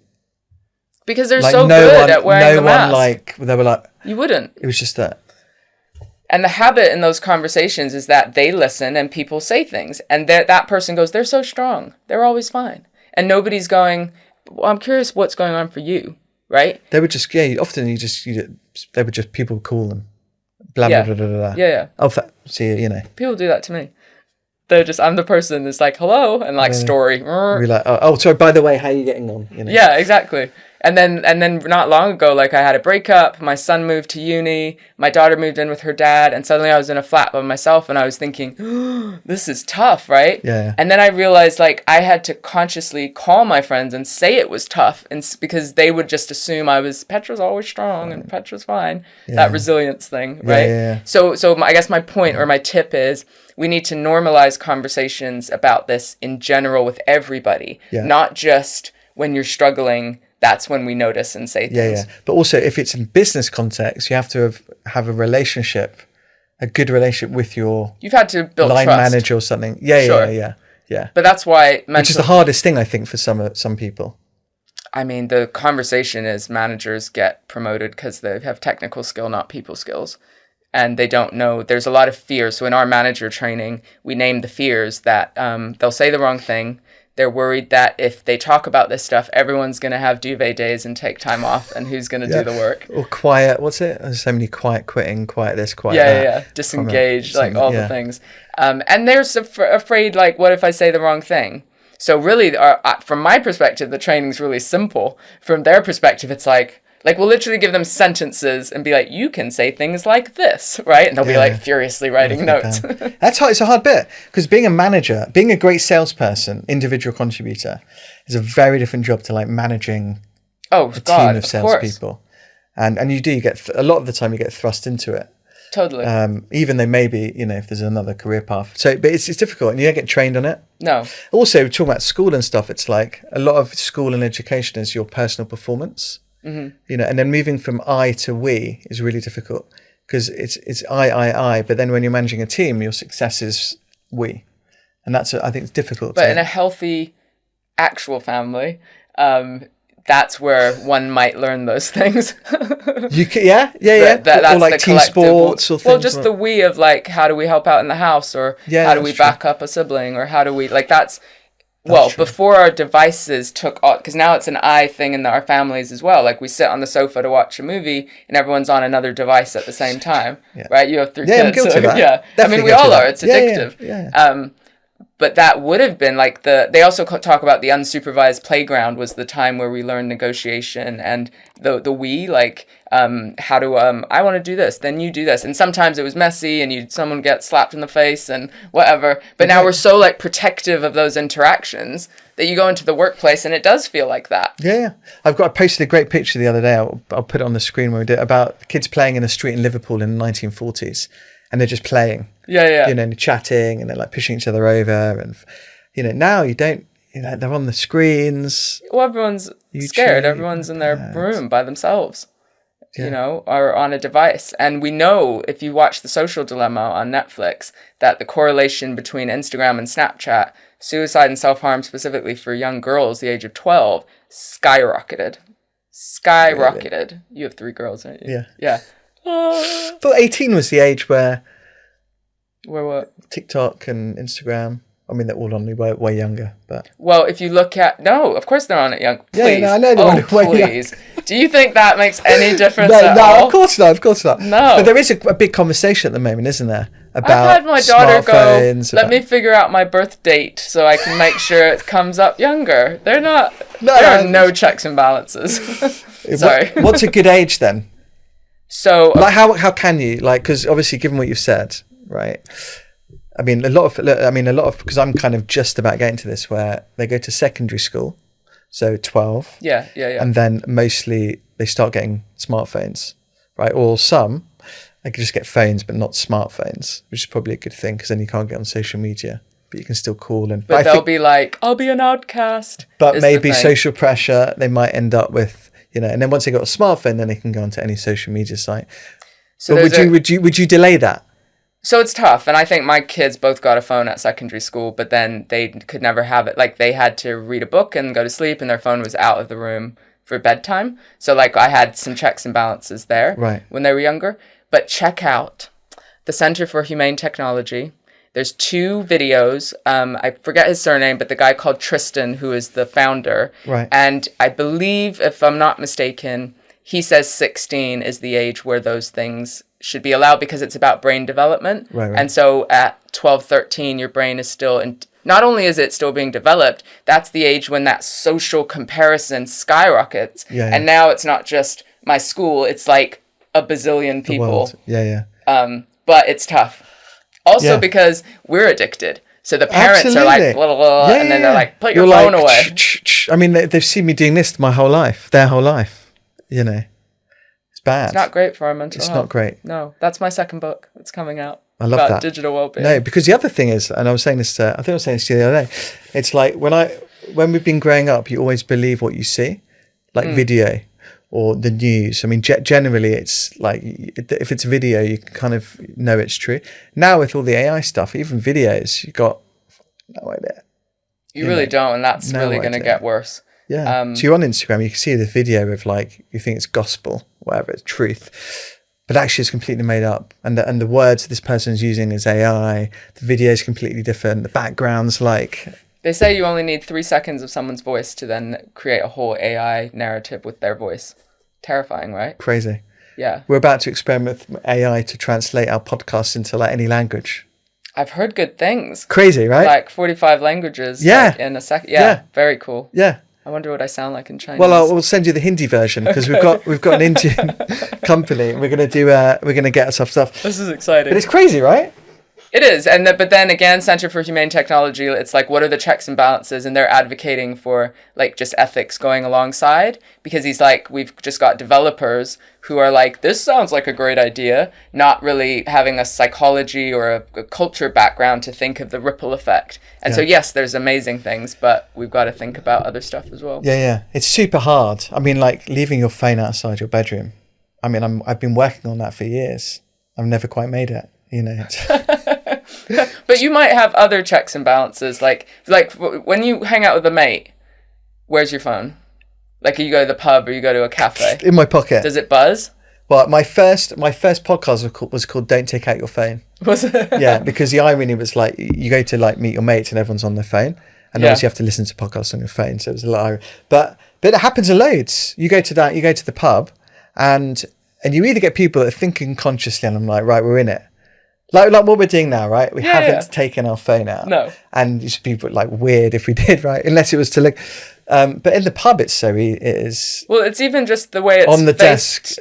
Because they're so good at wearing the mask. They were like... You wouldn't. It was just that. And the habit in those conversations is that they listen and people say things. And that person goes, they're so strong. They're always fine. And nobody's going, well, I'm curious what's going on for you, right? They would just, they would just, people would call them. Blah, blah, blah, blah, blah. Yeah. Oh, see, you know. People do that to me. They're just, I'm the person that's like, hello, and like story. We're like, oh, sorry, by the way, how are you getting on? You know? Yeah, exactly. And then not long ago, like I had a breakup, my son moved to uni, my daughter moved in with her dad, and suddenly I was in a flat by myself and I was thinking, oh, this is tough, right? Yeah. And then I realized like I had to consciously call my friends and say it was tough, and because they would just assume Petra's always strong and Petra's fine. Yeah. That resilience thing, right? Yeah. So I guess my point or my tip is we need to normalize conversations about this in general with everybody, not just when you're struggling. That's when we notice and say things. Yeah. But also, if it's in business context, you have to have a relationship, a good relationship with your You've had to build line trust. manager or something. Yeah. But that's why which is the hardest thing, I think, for some people. I mean, the conversation is managers get promoted because they have technical skill, not people skills. And they don't know. There's a lot of fear. So in our manager training, we name the fears that they'll say the wrong thing. They're worried that if they talk about this stuff, everyone's going to have duvet days and take time off, and who's going to do the work? Or quiet, what's it? There's so many quiet quitting, quiet this, quiet that. Yeah. Disengaged, like all the things. And they're afraid, like, what if I say the wrong thing? So really, from my perspective, the training's really simple. From their perspective, it's like we'll literally give them sentences and be like, you can say things like this, right? And they'll be like furiously writing notes. That's hard. It's a hard bit because being a manager, being a great salesperson, individual contributor, is a very different job to like managing a team of salespeople. And you get a lot of the time you get thrust into it. Totally. Even though maybe, if there's another career path. But it's difficult and you don't get trained on it. No. Also, talking about school and stuff, it's like a lot of school and education is your personal performance. Mm-hmm. And then moving from I to we is really difficult because it's I, but then when you're managing a team, your success is we, and I think it's difficult. But in a healthy, actual family, that's where one might learn those things. You can, that's or like team sports or things. Well, just the we of like, how do we help out in the house, or how do we back up a sibling, or how do we like that's. Well, before our devices took off, because now it's an I thing in our families as well. Like we sit on the sofa to watch a movie and everyone's on another device at the same time, right? You have 3 kids. I'm guilty of that. Yeah, I mean, we all are. It's addictive. Yeah. But that would have been like they also talk about the unsupervised playground was the time where we learned negotiation and the we, like, how do, I want to do this, then you do this. And sometimes it was messy and someone get slapped in the face and whatever. But now we're so like protective of those interactions that you go into the workplace and it does feel like that. Yeah. I posted a great picture the other day. I'll put it on the screen when we did about kids playing in a street in Liverpool in the 1940s. And they're just playing. Yeah. And chatting and they're like pushing each other over. And, now you don't, they're on the screens. Well, everyone's scared. Everyone's in their room by themselves, or on a device. And we know if you watch The Social Dilemma on Netflix, that the correlation between Instagram and Snapchat, suicide and self-harm specifically for young girls, the age of 12, skyrocketed. skyrocketed. You have 3 girls, right? Yeah. Yeah. But 18 was the age where what? TikTok and Instagram. I mean, they're all on way younger, but... Well, if you look at... No, of course they're on it young. Please. Yeah, no, I know they're on it way please. Do you think that makes any difference at all? No, of course not. No. But there is a big conversation at the moment, isn't there? About I've had my daughter go, let about... me figure out my birth date so I can make sure it comes up younger. They're not... there are no checks and balances. Sorry. What's a good age then? So... Like, how can you... Like, because obviously, given what you've said, right... I mean, a lot of, because I'm kind of just about getting to this, where they go to secondary school, so 12. Yeah. And then mostly they start getting smartphones, right? Or some, they can just get phones, but not smartphones, which is probably a good thing, because then you can't get on social media, but you can still call. But they'll be like, I'll be an outcast. But maybe social pressure, they might end up with, and then once they got a smartphone, then they can go onto any social media site. So would you delay that? So it's tough, and I think my kids both got a phone at secondary school, but then they could never have it. Like, they had to read a book and go to sleep, and their phone was out of the room for bedtime. So, like, I had some checks and balances there when they were younger. But check out the Center for Humane Technology. There's 2 videos. I forget his surname, but the guy called Tristan, who is the founder. Right. And I believe, if I'm not mistaken, he says 16 is the age where those things should be allowed, because it's about brain development. Right. And so at 12, 13, your brain is still, not only is it still being developed, that's the age when that social comparison skyrockets. Yeah. And now it's not just my school, it's like a bazillion people. Yeah. But it's tough. Also because we're addicted. So the parents are like, blah, blah, blah, and then they're like, put your phone away. I mean, they've seen me doing this their whole life, It's bad. It's not great for our mental health. It's not great. No, that's my second book that's coming out. I love about that. Digital wellbeing. No, because the other thing is, and I was saying this I think I was saying this to you the other day, it's like when we've been growing up, you always believe what you see, like video or the news. I mean, generally it's like, if it's video, you kind of know it's true. Now with all the AI stuff, even videos, you've got no idea. You really don't, and that's really going to get worse. Yeah. So you're on Instagram, you can see the video of, like, you think it's gospel, whatever, it's truth, but actually it's completely made up. And the words this person's using is AI. The video is completely different. The background's like... They say you only need 3 seconds of someone's voice to then create a whole AI narrative with their voice. Terrifying, right? Crazy. Yeah. We're about to experiment with AI to translate our podcasts into, like, any language. I've heard good things. Crazy, right? Like 45 languages like, in a second. Yeah. Very cool. Yeah. I wonder what I sound like in Chinese. Well, we'll send you the Hindi version, because we've got an Indian company. We're gonna get ourselves stuff. This is exciting. But it's crazy, right? It is, but then again, Center for Humane Technology, it's like, what are the checks and balances? And they're advocating for, like, just ethics going alongside, because he's like, we've just got developers who are like, this sounds like a great idea, not really having a psychology or a culture background to think of the ripple effect. And so, yes, there's amazing things, but we've got to think about other stuff as well. Yeah. It's super hard. I mean, like, leaving your phone outside your bedroom. I mean, I've been working on that for years. I've never quite made it. But you might have other checks and balances, like when you hang out with a mate, where's your phone? Like, you go to the pub or you go to a cafe. In my pocket. Does it buzz? Well, my first podcast was called "Don't Take Out Your Phone." Was it? Yeah, because the irony was, like, you go to, like, meet your mates and everyone's on their phone, and obviously you have to listen to podcasts on your phone, so it was a lot. But it happens a loads. You go to the pub, and you either get people that are thinking consciously, and I'm like, right, we're in it. Like what we're doing now, right? We haven't taken our phone out. No. And it's people like weird if we did, right? Unless it was to look. But in the pub, it's it is. Well, it's even just the way it's on the desk.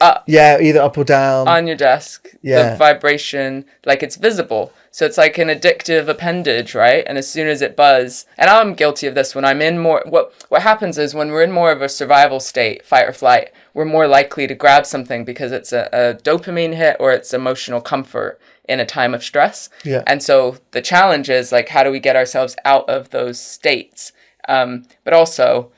Up. Yeah, either up or down. On your desk. Yeah. The vibration, like, it's visible. So it's like an addictive appendage, right? And as soon as it buzzes, and I'm guilty of this when I'm in more, what happens is when we're in more of a survival state, fight or flight, we're more likely to grab something because it's a dopamine hit or it's emotional comfort in a time of stress. Yeah. And so the challenge is, like, how do we get ourselves out of those states? But also,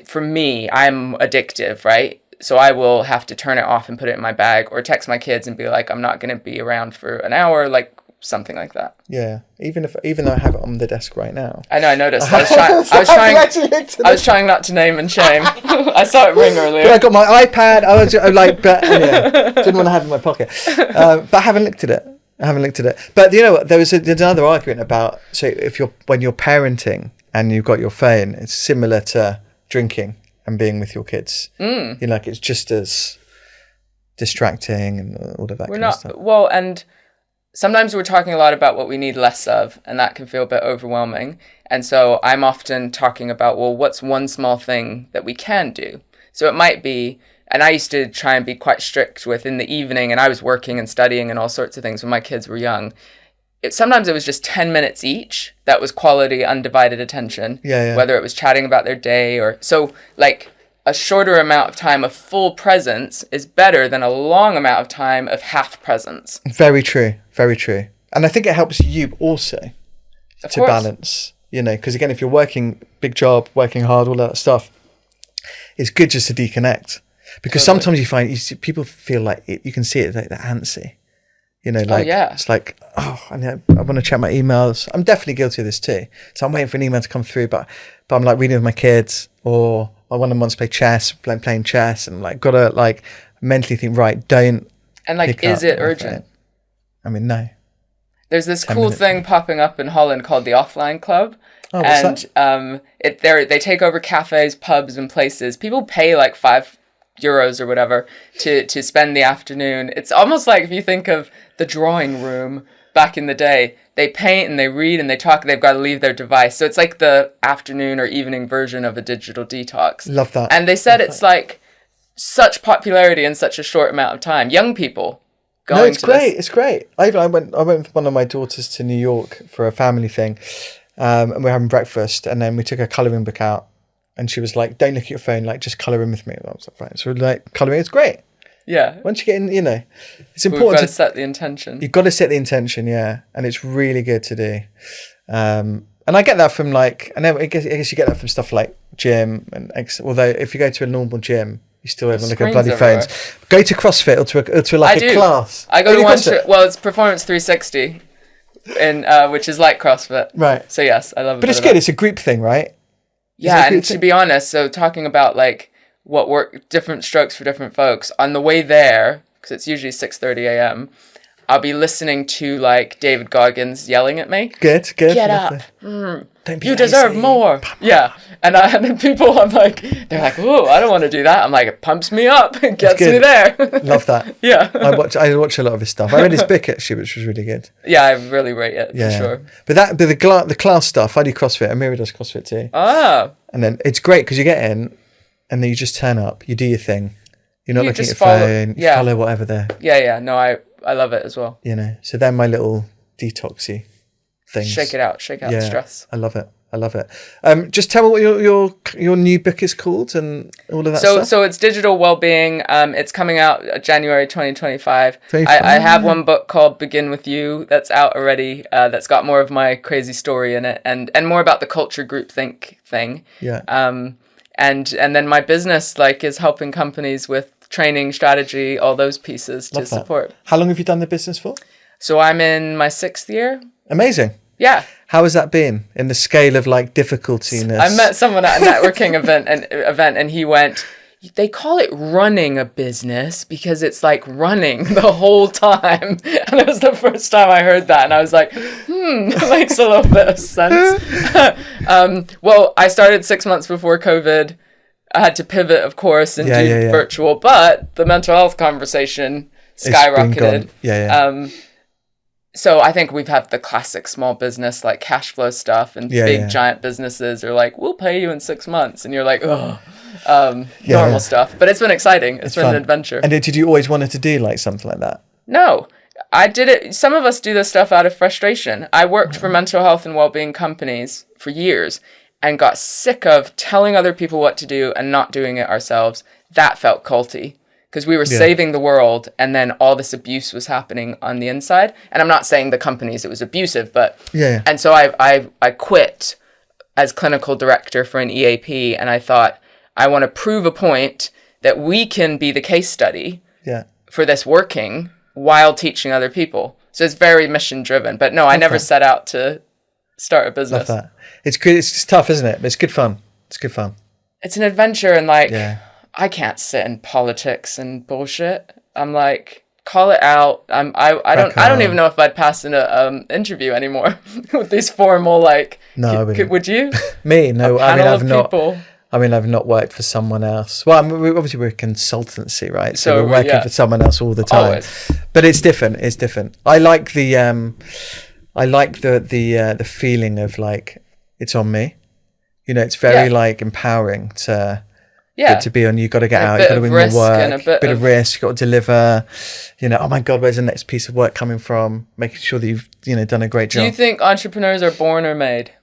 for me, I'm addictive, right? So I will have to turn it off and put it in my bag, or text my kids and be like, I'm not going to be around for an hour. Like, something like that. Yeah, even though I have it on the desk right now. I know, I noticed. I was trying not to name and shame. I saw it ring earlier. But I got my iPad. I was like, but didn't want to have it in my pocket. But I haven't looked at it. But you know what? There's another argument about, so when you're parenting and you've got your phone, it's similar to drinking and being with your kids. You know, like it's just as distracting and all of that kind of stuff. Well, and sometimes we're talking a lot about what we need less of, and that can feel a bit overwhelming. And so I'm often talking about, well, what's one small thing that we can do? So it might be, and I used to try and be quite strict with in the evening, and I was working and studying and all sorts of things when my kids were young. Sometimes it was just 10 minutes each. That was quality, undivided attention. Yeah. Whether it was chatting about their day or... So, like, a shorter amount of time of full presence is better than a long amount of time of half presence. Very true. Very true. And I think it helps you also to balance, you know, because again, if you're working, big job, working hard, all that stuff, it's good just to deconnect. Because sometimes you find people feel like you can see it, like they're antsy. You know, like it's like, I want to check my emails. I'm definitely guilty of this too. So I'm waiting for an email to come through, but I'm like reading with my kids, or I want to play chess, playing chess, and like gotta like mentally think, right, don't. And like, is it urgent? I mean, no. There's this cool thing popping up in Holland called the Offline Club. Oh, what's that? They take over cafes, pubs, and places. People pay like €5 or whatever to spend the afternoon. It's almost like if you think of the drawing room back in the day. They paint and they read and they talk. They've got to leave their device. So it's like the afternoon or evening version of a digital detox. Love that. And they said it's like such popularity in such a short amount of time. Young people going. No, it's great. It's great. I went with one of my daughters to New York for a family thing, and we were having breakfast, and then we took a colouring book out, and she was like, "Don't look at your phone. Like, just colour in with me." And I was like, "Right." So we're like colouring. It's great. Yeah. Once you get in, you know, it's important. We've got to set the intention. You've got to set the intention, yeah, and it's really good to do. And I get that from like, I guess you get that from stuff like gym and although if you go to a normal gym, you still have to look at bloody phones. Go to CrossFit or to like a class. I go to one. Well, it's Performance 360, which is like CrossFit. Right. So yes, I love it. But it's good. It's a group thing, right? Yeah, and to be honest, so talking about like what work, different strokes for different folks. On the way there, because it's usually 6:30 a.m., I'll be listening to like David Goggins yelling at me. Good. Get up. You deserve more. Yeah. And then people, they're like, oh, I don't want to do that. I'm like, it pumps me up. It gets me there. Love that. Yeah. I watch a lot of his stuff. I read his book actually, which was really good. Yeah, I really rate it for sure. But the class stuff, I do CrossFit. Amira does CrossFit too. Ah. And then it's great because you get in and then you just turn up, you do your thing. You're not looking at your phone, you follow whatever they're... Yeah. No, I love it as well. You know, so they're my little detoxy things. Shake out the stress. I love it. Just tell me what your new book is called and all of that stuff. So it's Digital Wellbeing. It's coming out January 2025. I have one book called Begin With You that's out already. That's got more of my crazy story in it and more about the culture groupthink thing. Yeah. And then my business is helping companies with training, strategy, all those pieces to support. How long have you done the business for? So I'm in my 6th year. Amazing. Yeah. How has that been in the scale of difficultiness? I met someone at a networking event and he went, they call it running a business because it's like running the whole time. And it was the first time I heard that. And I was like, it makes a little bit of sense. Well, I started 6 months before COVID. I had to pivot, of course, and do virtual. But the mental health conversation skyrocketed. So I think we've had the classic small business, like cash flow stuff, and big giant businesses are like, we'll pay you in 6 months. And you're like, normal stuff. But it's been exciting. It's been an adventure. And did you always wanted to do something like that? No, I did it. Some of us do this stuff out of frustration. I worked for mental health and wellbeing companies for years and got sick of telling other people what to do and not doing it ourselves. That felt culty. Because we were saving the world, and then all this abuse was happening on the inside. And I'm not saying the companies it was abusive, but and so I quit as clinical director for an EAP, and I thought I want to prove a point that we can be the case study for this working while teaching other people. So it's very mission driven. But no, I never set out to start a business. Love that. It's good. It's tough, isn't it? But it's good fun. It's good fun. It's an adventure, and like, I can't sit in politics and bullshit. I'm like, call it out. I don't even know if I'd pass in a interview anymore with these formal like. No, would you? Me? No, I've not. I've not worked for someone else. Well, we're a consultancy, right? So we're working for someone else all the time. Always. But it's different. It's different. I like the feeling of like it's on me. You know, it's very like empowering to be on. You got to get out. You got to win more work. A bit of risk. You got to deliver. You know, oh my God, where's the next piece of work coming from? Making sure that you've done a great job. Do you think entrepreneurs are born or made?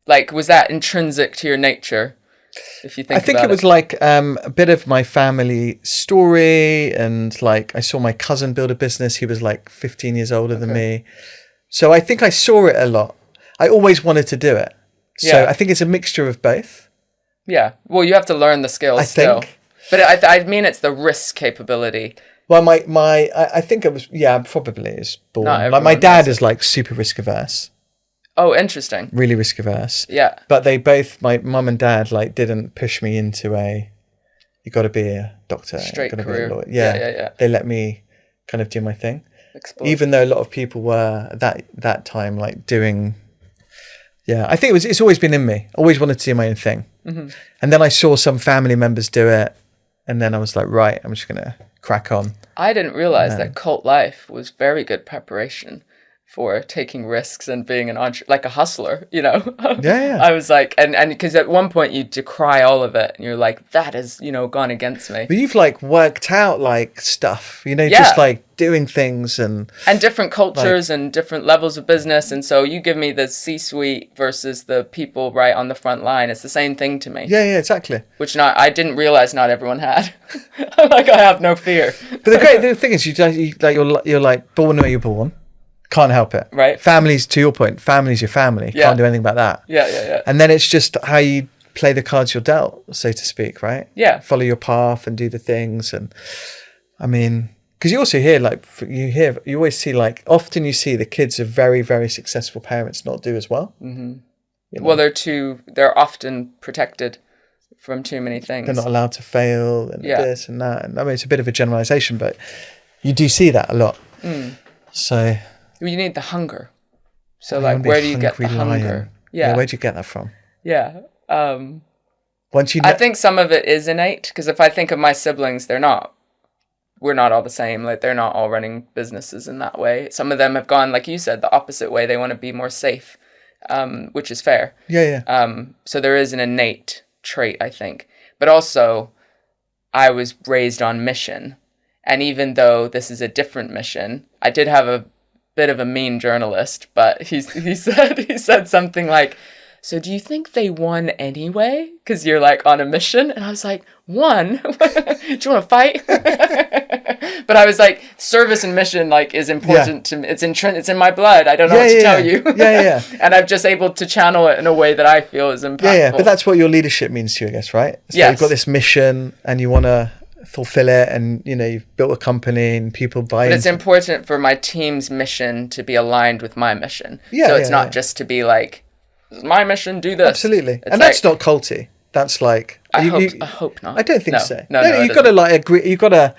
Like, was that intrinsic to your nature? If you think, I think it was like a bit of my family story, and like I saw my cousin build a business. He was like 15 years older than me, so I think I saw it a lot. I always wanted to do it, so I think it's a mixture of both. Yeah, well, you have to learn the skills still, but I mean it's the risk capability. Well, I think it was probably is born. Like my dad is like super risk averse. Oh, interesting. Really risk averse. Yeah. But they both, my mum and dad, like didn't push me into you got to be a doctor. Straight career. Be a lawyer. Yeah. They let me kind of do my thing. Explore. Even though a lot of people were at that time like doing, I think it's always been in me. Always wanted to do my own thing. Mm-hmm. And then I saw some family members do it. And then I was like, right, I'm just going to crack on. I didn't realize that cult life was very good preparation for taking risks and being like a hustler, you know? Yeah. I was like, and because at one point you decry all of it and you're like, that has, gone against me. But you've like worked out like stuff, just like doing things and different cultures and different levels of business. And so you give me the C-suite versus the people right on the front line. It's the same thing to me. Yeah, exactly. Which I didn't realize not everyone had. Like I have no fear. But the thing is, you're like born where you're born. Can't help it. Right. Families, to your point, family's your family. Yeah. Can't do anything about that. Yeah. And then it's just how you play the cards you're dealt, so to speak, right? Yeah. Follow your path and do the things. And I mean, because you also hear, you always see, often you see the kids of very, very successful parents not do as well. Mm-hmm. Well, they're often protected from too many things. They're not allowed to fail and this and that. And I mean, it's a bit of a generalization, but you do see that a lot. Mm. So... You need the hunger. So where do you get the hunger? Yeah. Where do you get that from? Yeah. I think some of it is innate, because if I think of my siblings, we're not all the same. Like they're not all running businesses in that way. Some of them have gone, like you said, the opposite way. They want to be more safe, which is fair. Yeah. So there is an innate trait, I think. But also, I was raised on mission. And even though this is a different mission, I did have a bit of a mean journalist, but he said something like, so do you think they won anyway? Because you're like on a mission? And I was like, won? Do you want to fight? But I was like, service and mission is important to me. It's in my blood. I don't know what to tell you. Yeah. And I'm just able to channel it in a way that I feel is impactful. Yeah. But that's what your leadership means to you, I guess, right? So you've got this mission and you want to fulfill it, and you've built a company and people buy. But it's important for my team's mission to be aligned with my mission. So it's not just to be like, this is my mission, do this. Absolutely. It's and that's not culty. That's like I hope not. I don't think so. No, you've got to agree. You've got to.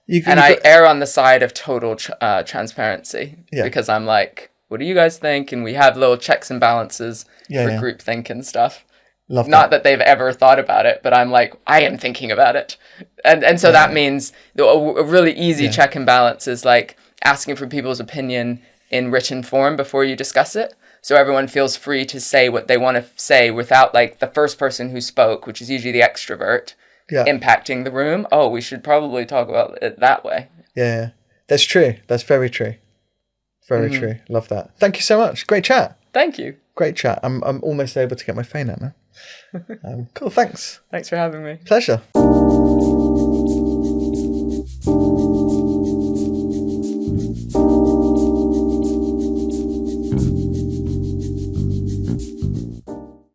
I err on the side of total transparency because I'm like, what do you guys think? And we have little checks and balances for group think and stuff. Not that they've ever thought about it, but I'm like, I am thinking about it. And so that means a really easy check and balance is like asking for people's opinion in written form before you discuss it. So everyone feels free to say what they want to say without like the first person who spoke, which is usually the extrovert, impacting the room. Oh, we should probably talk about it that way. Yeah, that's true. That's very true. Very true. Love that. Thank you so much. Great chat. Thank you. Great chat. I'm almost able to get my phone out now. Cool, thanks. Thanks for having me. Pleasure.